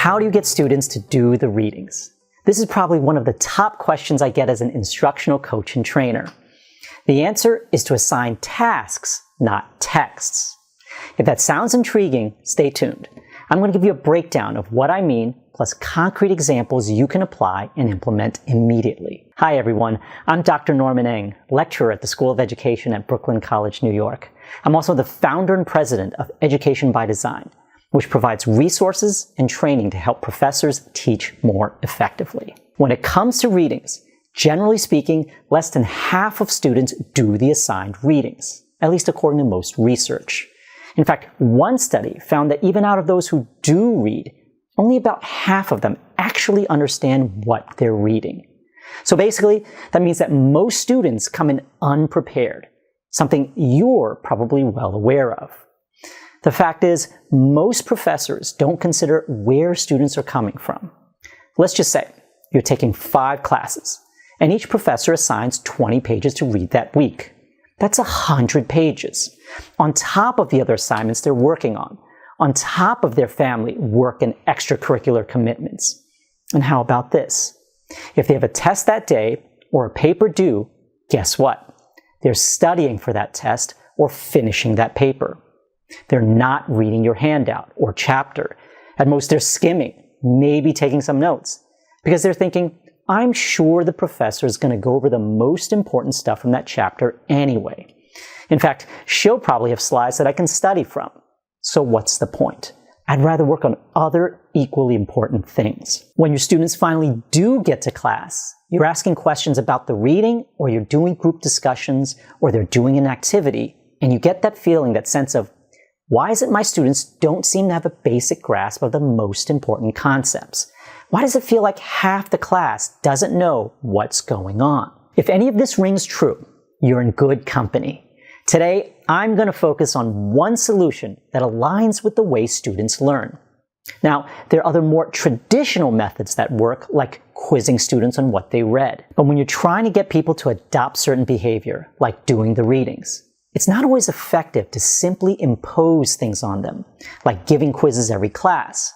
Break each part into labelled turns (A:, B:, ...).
A: How do you get students to do the readings? This is probably one of the top questions I get as an instructional coach and trainer. The answer is to assign tasks, not texts. If that sounds intriguing, stay tuned. I'm going to give you a breakdown of what I mean, plus concrete examples you can apply and implement immediately. Hi everyone, I'm Dr. Norman Eng, lecturer at the School of Education at Brooklyn College, New York. I'm also the founder and president of Education by Design, which provides resources and training to help professors teach more effectively. When it comes to readings, generally speaking, less than half of students do the assigned readings, at least according to most research. In fact, one study found that even out of those who do read, only about half of them actually understand what they're reading. So basically, that means that most students come in unprepared, something you're probably well aware of. The fact is, most professors don't consider where students are coming from. Let's just say you're taking 5 classes, and each professor assigns 20 pages to read that week. That's 100 pages, on top of the other assignments they're working on top of their family, work, and extracurricular commitments. And how about this? If they have a test that day or a paper due, guess what? They're studying for that test or finishing that paper. They're not reading your handout or chapter. At most, they're skimming, maybe taking some notes, because they're thinking, I'm sure the professor is going to go over the most important stuff from that chapter anyway. In fact, she'll probably have slides that I can study from. So what's the point? I'd rather work on other equally important things. When your students finally do get to class, you're asking questions about the reading, or you're doing group discussions, or they're doing an activity, and you get that feeling, that sense of, why is it my students don't seem to have a basic grasp of the most important concepts? Why does it feel like half the class doesn't know what's going on? If any of this rings true, you're in good company. Today, I'm going to focus on one solution that aligns with the way students learn. Now, there are other more traditional methods that work, like quizzing students on what they read. But when you're trying to get people to adopt certain behavior, like doing the readings, it's not always effective to simply impose things on them, like giving quizzes every class.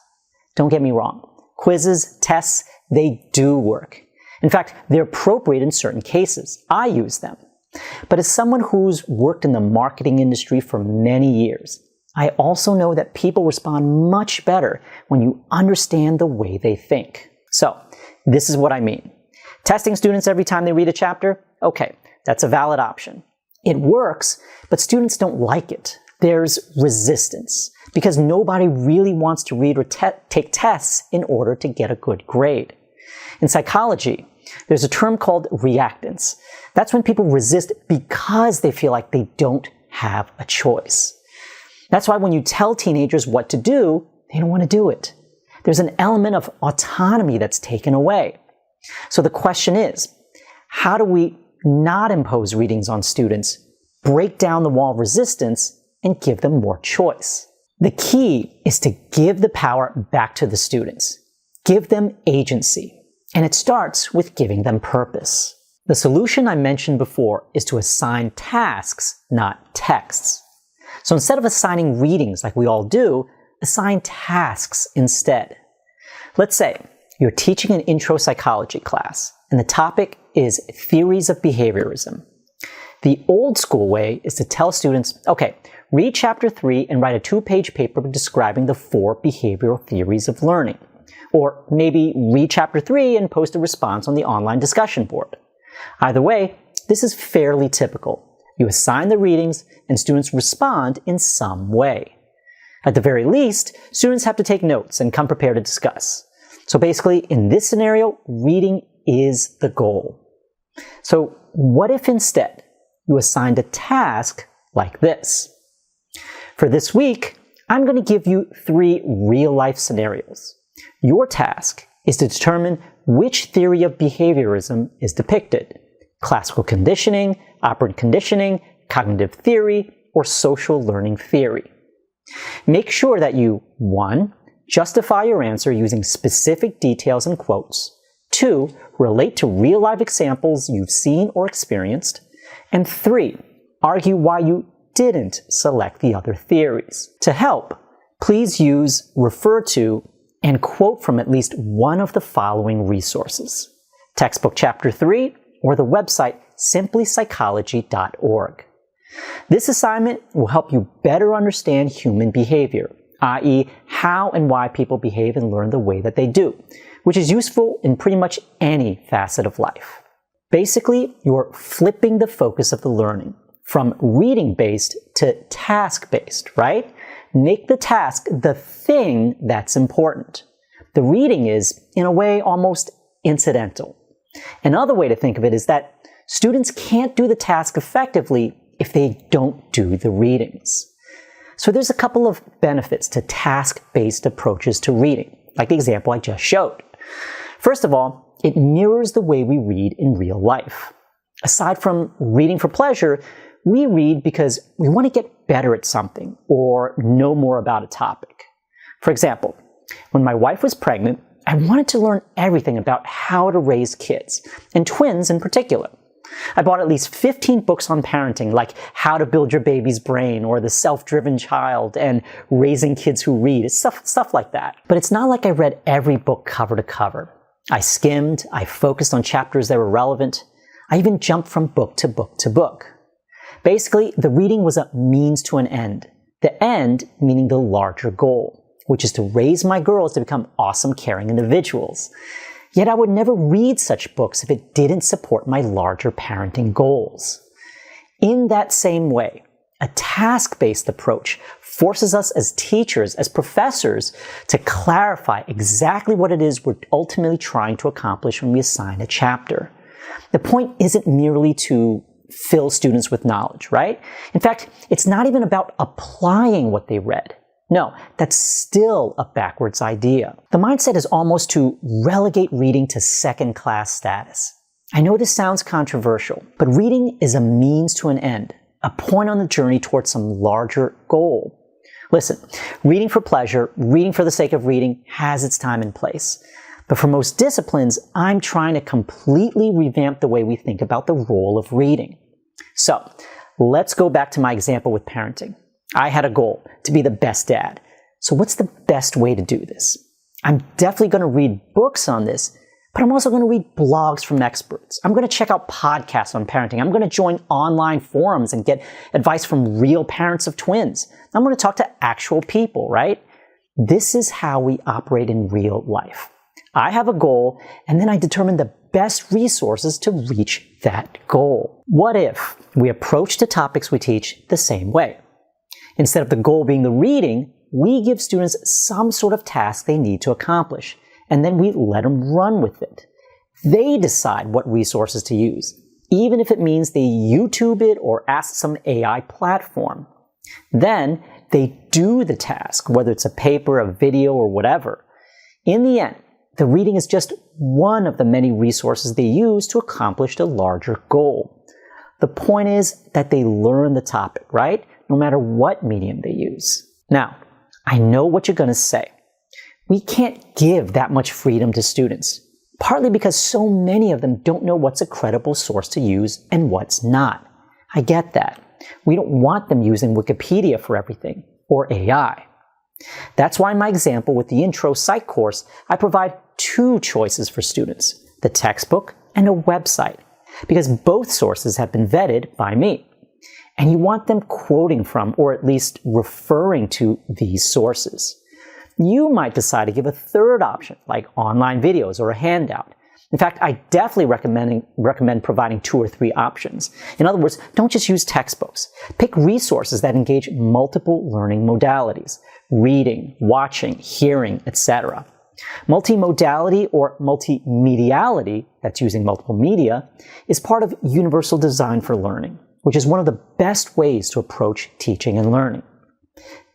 A: Don't get me wrong. Quizzes, tests, they do work. In fact, they're appropriate in certain cases. I use them. But as someone who's worked in the marketing industry for many years, I also know that people respond much better when you understand the way they think. So, this is what I mean. Testing students every time they read a chapter? Okay, that's a valid option. It works, but students don't like it. There's resistance, because nobody really wants to read or take tests in order to get a good grade. In psychology, there's a term called reactance. That's when people resist because they feel like they don't have a choice. That's why when you tell teenagers what to do, they don't want to do it. There's an element of autonomy that's taken away. So the question is, how do we not impose readings on students, break down the wall of resistance, and give them more choice? The key is to give the power back to the students. Give them agency. And it starts with giving them purpose. The solution I mentioned before is to assign tasks, not texts. So instead of assigning readings like we all do, assign tasks instead. Let's say you're teaching an intro psychology class, and the topic is theories of behaviorism. The old school way is to tell students, okay, read chapter 3 and write a 2-page paper describing the 4 behavioral theories of learning. Or maybe read chapter 3 and post a response on the online discussion board. Either way, this is fairly typical. You assign the readings and students respond in some way. At the very least, students have to take notes and come prepared to discuss. So basically, in this scenario, reading is the goal. So what if instead you assigned a task like this? For this week, I'm going to give you 3 real-life scenarios. Your task is to determine which theory of behaviorism is depicted: classical conditioning, operant conditioning, cognitive theory, or social learning theory. Make sure that you, 1, justify your answer using specific details and quotes, 2, relate to real-life examples you've seen or experienced, and 3, argue why you didn't select the other theories. To help, please use refer to and quote from at least one of the following resources: textbook chapter 3 or the website simplypsychology.org. This assignment will help you better understand human behavior, i.e., how and why people behave and learn the way that they do, which is useful in pretty much any facet of life. Basically, you're flipping the focus of the learning from reading-based to task-based, right? Make the task the thing that's important. The reading is, in a way, almost incidental. Another way to think of it is that students can't do the task effectively if they don't do the readings. So there's a couple of benefits to task-based approaches to reading, like the example I just showed. First of all, it mirrors the way we read in real life. Aside from reading for pleasure, we read because we want to get better at something or know more about a topic. For example, when my wife was pregnant, I wanted to learn everything about how to raise kids, and twins in particular. I bought at least 15 books on parenting, like How to Build Your Baby's Brain or The Self-Driven Child and Raising Kids Who Read, stuff like that. But it's not like I read every book cover to cover. I skimmed, I focused on chapters that were relevant. I even jumped from book to book to book. Basically, the reading was a means to an end. The end meaning the larger goal, which is to raise my girls to become awesome, caring individuals. Yet I would never read such books if it didn't support my larger parenting goals. In that same way, a task-based approach forces us as teachers, as professors, to clarify exactly what it is we're ultimately trying to accomplish when we assign a chapter. The point isn't merely to fill students with knowledge, right? In fact, it's not even about applying what they read. No, that's still a backwards idea. The mindset is almost to relegate reading to second-class status. I know this sounds controversial, but reading is a means to an end, a point on the journey towards some larger goal. Listen, reading for pleasure, reading for the sake of reading has its time and place. But for most disciplines, I'm trying to completely revamp the way we think about the role of reading. So, let's go back to my example with parenting. I had a goal to be the best dad. So what's the best way to do this? I'm definitely going to read books on this, but I'm also going to read blogs from experts. I'm going to check out podcasts on parenting. I'm going to join online forums and get advice from real parents of twins. I'm going to talk to actual people, right? This is how we operate in real life. I have a goal, and then I determine the best resources to reach that goal. What if we approach the topics we teach the same way? Instead of the goal being the reading, we give students some sort of task they need to accomplish, and then we let them run with it. They decide what resources to use, even if it means they YouTube it or ask some AI platform. Then they do the task, whether it's a paper, a video, or whatever. In the end, the reading is just one of the many resources they use to accomplish the larger goal. The point is that they learn the topic, right? No matter what medium they use. Now, I know what you're going to say. We can't give that much freedom to students, partly because so many of them don't know what's a credible source to use and what's not. I get that. We don't want them using Wikipedia for everything, or AI. That's why in my example with the Intro Psych course, I provide two choices for students, the textbook and a website, because both sources have been vetted by me. And you want them quoting from, or at least referring to, these sources. You might decide to give a third option, like online videos or a handout. In fact, I definitely recommend providing 2 or 3 options. In other words, don't just use textbooks. Pick resources that engage multiple learning modalities: reading, watching, hearing, etc. Multimodality or multimediality, that's using multiple media, is part of universal design for learning, which is one of the best ways to approach teaching and learning.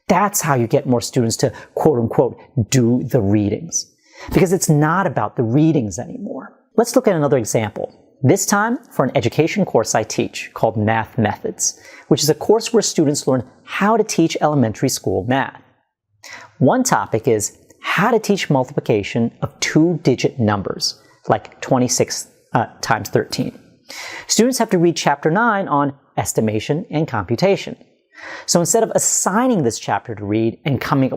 A: That's how you get more students to, quote unquote, do the readings. Because it's not about the readings anymore. Let's look at another example. This time for an education course I teach called Math Methods, which is a course where students learn how to teach elementary school math. One topic is how to teach multiplication of 2-digit numbers, like 26 times 13. Students have to read Chapter 9 on estimation and computation. So instead of assigning this chapter to read and coming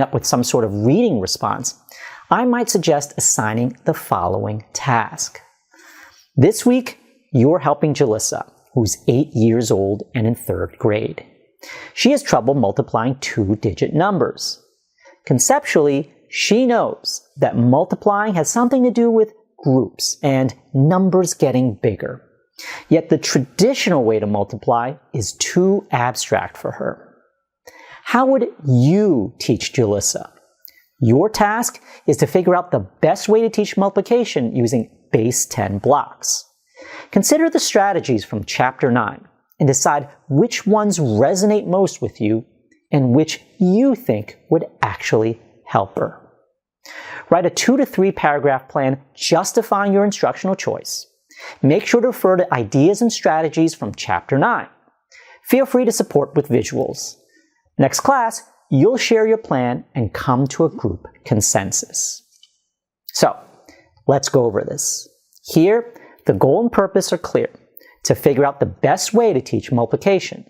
A: up with some sort of reading response, I might suggest assigning the following task. This week, you're helping Jalissa, who's 8 years old and in 3rd grade. She has trouble multiplying 2-digit numbers. Conceptually, she knows that multiplying has something to do with groups and numbers getting bigger. Yet the traditional way to multiply is too abstract for her. How would you teach Jalissa? Your task is to figure out the best way to teach multiplication using base 10 blocks. Consider the strategies from Chapter 9 and decide which ones resonate most with you and which you think would actually help her. Write a 2 to 3 paragraph plan justifying your instructional choice. Make sure to refer to ideas and strategies from Chapter 9. Feel free to support with visuals. Next class, you'll share your plan and come to a group consensus. So, let's go over this. Here, the goal and purpose are clear: to figure out the best way to teach multiplication.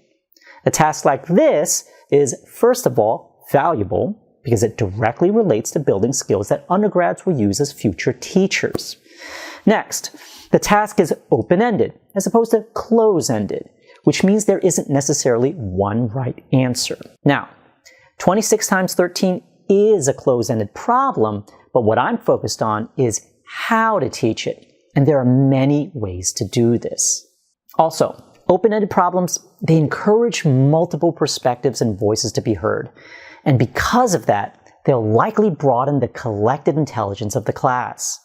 A: A task like this is, first of all, valuable because it directly relates to building skills that undergrads will use as future teachers. Next, the task is open-ended as opposed to close-ended, which means there isn't necessarily one right answer. Now, 26 times 13 is a close-ended problem, but what I'm focused on is how to teach it, and there are many ways to do this. Also, open-ended problems, they encourage multiple perspectives and voices to be heard, and because of that, they'll likely broaden the collective intelligence of the class,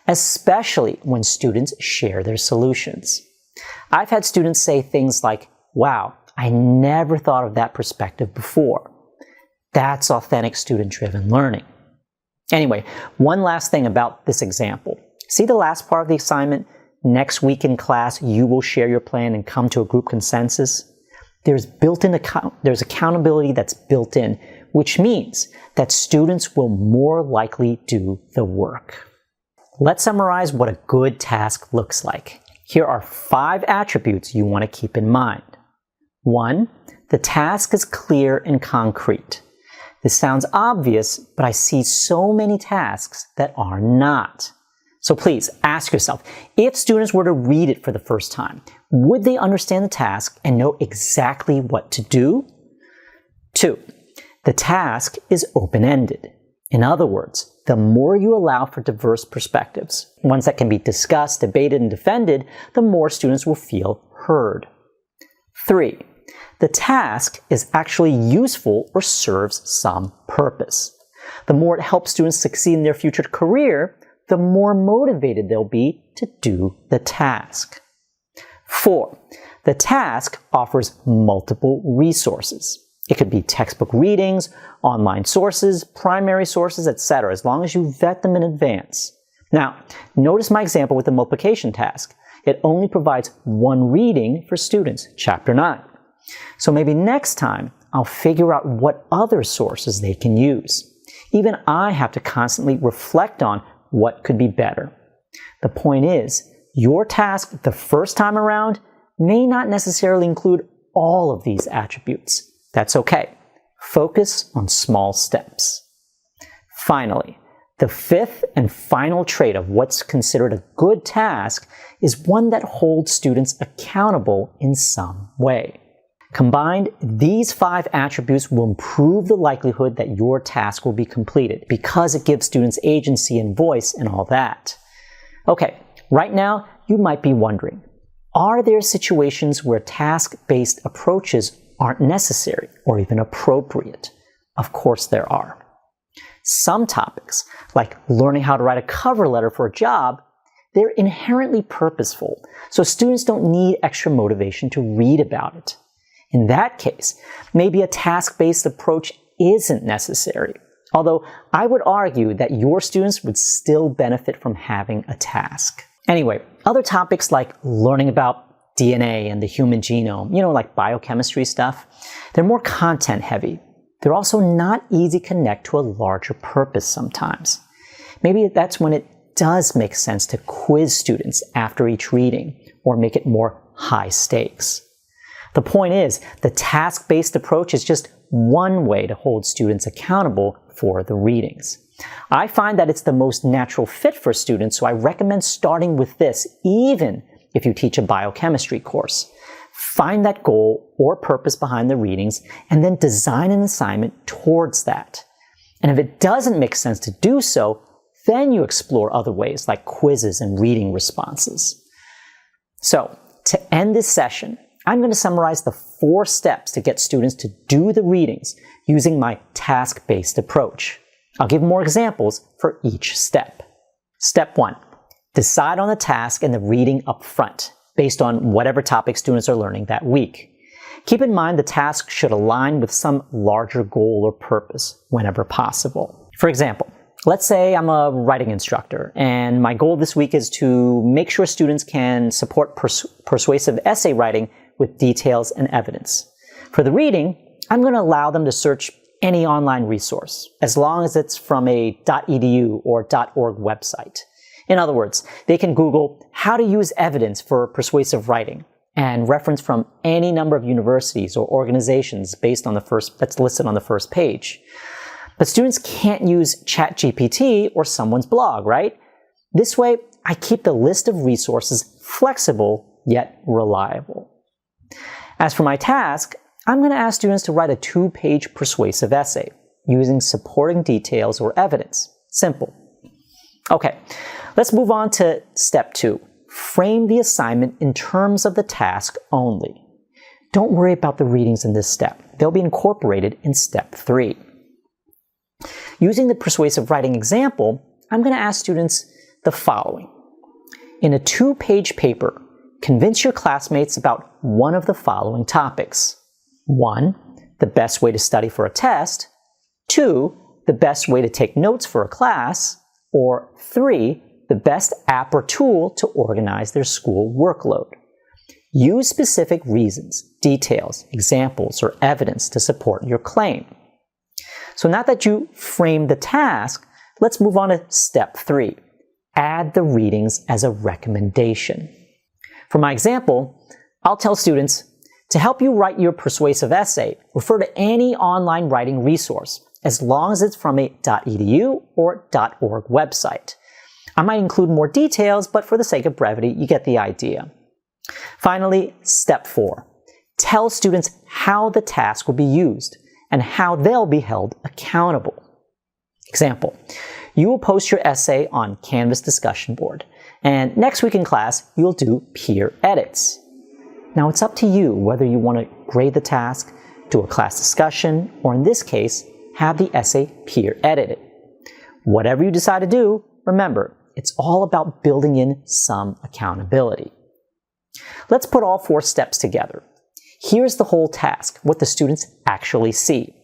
A: especially when students share their solutions. I've had students say things like, "Wow, I never thought of that perspective before." That's authentic student-driven learning. Anyway, one last thing about this example. See the last part of the assignment? Next week in class, you will share your plan and come to a group consensus. There's accountability that's built in, which means that students will more likely do the work. Let's summarize what a good task looks like. Here are 5 attributes you want to keep in mind. 1, the task is clear and concrete. This sounds obvious, but I see so many tasks that are not. So please ask yourself, if students were to read it for the first time, would they understand the task and know exactly what to do? 2, the task is open-ended. In other words, the more you allow for diverse perspectives, ones that can be discussed, debated, and defended, the more students will feel heard. 3, the task is actually useful or serves some purpose. The more it helps students succeed in their future career, the more motivated they'll be to do the task. 4, the task offers multiple resources. It could be textbook readings, online sources, primary sources, etc., as long as you vet them in advance. Now, notice my example with the multiplication task. It only provides one reading for students, Chapter 9. So maybe next time, I'll figure out what other sources they can use. Even I have to constantly reflect on what could be better. The point is, your task the first time around may not necessarily include all of these attributes. That's okay. Focus on small steps. Finally, the 5th and final trait of what's considered a good task is one that holds students accountable in some way. Combined, these 5 attributes will improve the likelihood that your task will be completed because it gives students agency and voice and all that. Okay, right now you might be wondering, are there situations where task-based approaches aren't necessary or even appropriate? Of course there are. Some topics, like learning how to write a cover letter for a job, they're inherently purposeful, so students don't need extra motivation to read about it. In that case, maybe a task-based approach isn't necessary, although I would argue that your students would still benefit from having a task. Anyway, other topics like learning about DNA and the human genome, like biochemistry stuff, they're more content heavy. They're also not easy to connect to a larger purpose sometimes. Maybe that's when it does make sense to quiz students after each reading or make it more high stakes. The point is, the task-based approach is just one way to hold students accountable for the readings. I find that it's the most natural fit for students, so I recommend starting with this, even if you teach a biochemistry course. Find that goal or purpose behind the readings, and then design an assignment towards that. And if it doesn't make sense to do so, then you explore other ways like quizzes and reading responses. So, to end this session, I'm going to summarize the 4 steps to get students to do the readings using my task-based approach. I'll give more examples for each step. Step 1. Decide on the task and the reading up front, based on whatever topic students are learning that week. Keep in mind the task should align with some larger goal or purpose whenever possible. For example, let's say I'm a writing instructor, and my goal this week is to make sure students can support persuasive essay writing with details and evidence. For the reading, I'm going to allow them to search any online resource, as long as it's from a .edu or .org website. In other words, they can Google how to use evidence for persuasive writing and reference from any number of universities or organizations that's listed on the first page. But students can't use ChatGPT or someone's blog, right? This way, I keep the list of resources flexible yet reliable. As for my task, I'm going to ask students to write a 2-page persuasive essay using supporting details or evidence. Simple. Okay, let's move on to step 2. Frame the assignment in terms of the task only. Don't worry about the readings in this step. They'll be incorporated in step 3. Using the persuasive writing example, I'm going to ask students the following. In a 2-page paper, convince your classmates about one of the following topics. 1. The best way to study for a test. 2. The best way to take notes for a class. Or 3. The best app or tool to organize their school workload. Use specific reasons, details, examples, or evidence to support your claim. So now that you framed the task, let's move on to step 3. Add the readings as a recommendation. For my example, I'll tell students, to help you write your persuasive essay, refer to any online writing resource, as long as it's from a .edu or .org website. I might include more details, but for the sake of brevity, you get the idea. Finally, step 4. Tell students how the task will be used and how they'll be held accountable. Example, you will post your essay on Canvas discussion board, and next week in class, you'll do peer edits. Now it's up to you whether you want to grade the task, do a class discussion, or in this case, have the essay peer edited. Whatever you decide to do, remember, it's all about building in some accountability. Let's put all 4 steps together. Here's the whole task, what the students actually see.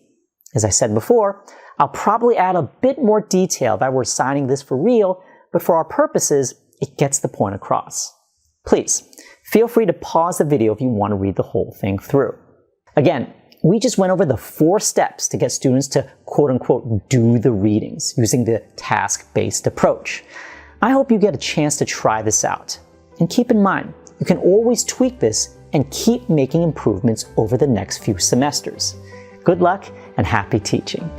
A: As I said before, I'll probably add a bit more detail that we're assigning this for real, but for our purposes, it gets the point across. Please, feel free to pause the video if you want to read the whole thing through. Again, we just went over the 4 steps to get students to quote-unquote do the readings using the task-based approach. I hope you get a chance to try this out. And keep in mind, you can always tweak this and keep making improvements over the next few semesters. Good luck and happy teaching.